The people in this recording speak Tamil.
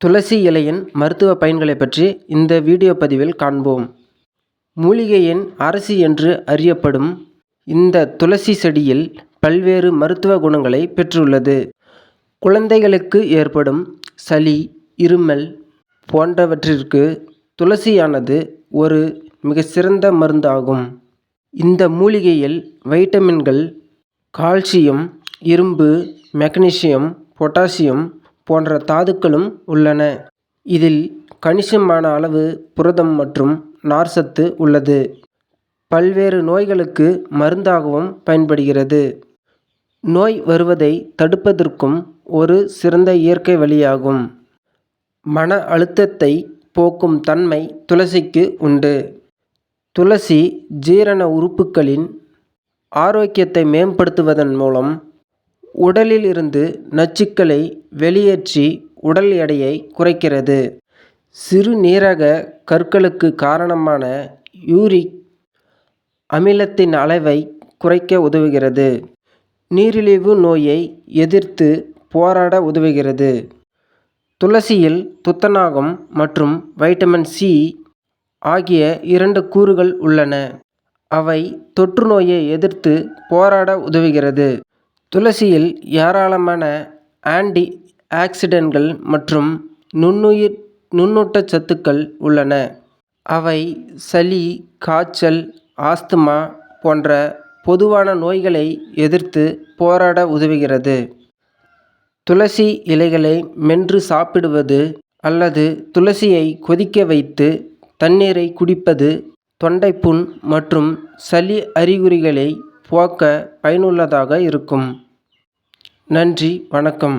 துளசி இலையின் மருத்துவ பயன்களைப் பற்றி இந்த வீடியோ பதிவில் காண்போம். மூலிகையின் அரசி என்று அறியப்படும் இந்த துளசி செடியில் பல்வேறு மருத்துவ குணங்களை பெற்றுள்ளது. குழந்தைகளுக்கு ஏற்படும் சளி, இருமல் போன்றவற்றிற்கு துளசியானது ஒரு மிகச்சிறந்த மருந்தாகும். இந்த மூலிகையில் வைட்டமின்கள், கால்சியம், இரும்பு, மெக்னீசியம், பொட்டாசியம் போன்ற தாதுக்களும் உள்ளன. இதில் கணிசமான அளவு புரதம் மற்றும் நார்ச்சத்து உள்ளது. பல்வேறு நோய்களுக்கு மருந்தாகவும் பயன்படுகிறது. நோய் வருவதை தடுப்பதற்கும் ஒரு சிறந்த இயற்கை வழியாகும். மன அழுத்தத்தை போக்கும் தன்மை துளசிக்கு உண்டு. துளசி ஜீரண உறுப்புகளின் ஆரோக்கியத்தை மேம்படுத்துவதன் மூலம் உடலில் இருந்து நச்சுக்களை வெளியேற்றி உடல் எடையை குறைக்கிறது. சிறுநீரக கற்களுக்கு காரணமான யூரிக் அமிலத்தின் அளவை குறைக்க உதவுகிறது. நீரிழிவு நோயை எதிர்த்து போராட உதவுகிறது. துளசியில் துத்தநாகம் மற்றும் வைட்டமின் சி ஆகிய 2 கூறுகள் உள்ளன. அவை தொற்றுநோயை எதிர்த்து போராட உதவுகிறது. துளசியில் ஏராளமான ஆன்டி ஆக்சிடென்ட்கள் மற்றும் நுண்ணூட்டச்சத்துக்கள் உள்ளன. அவை சளி, காய்ச்சல், ஆஸ்துமா போன்ற பொதுவான நோய்களை எதிர்த்து போராட உதவுகிறது. துளசி இலைகளை மென்று சாப்பிடுவது அல்லது துளசியை கொதிக்க வைத்து தண்ணீரை குடிப்பது தொண்டைப்புண் மற்றும் சளி அறிகுறிகளை போக்க பயனுள்ளதாக இருக்கும். நன்றி, வணக்கம்.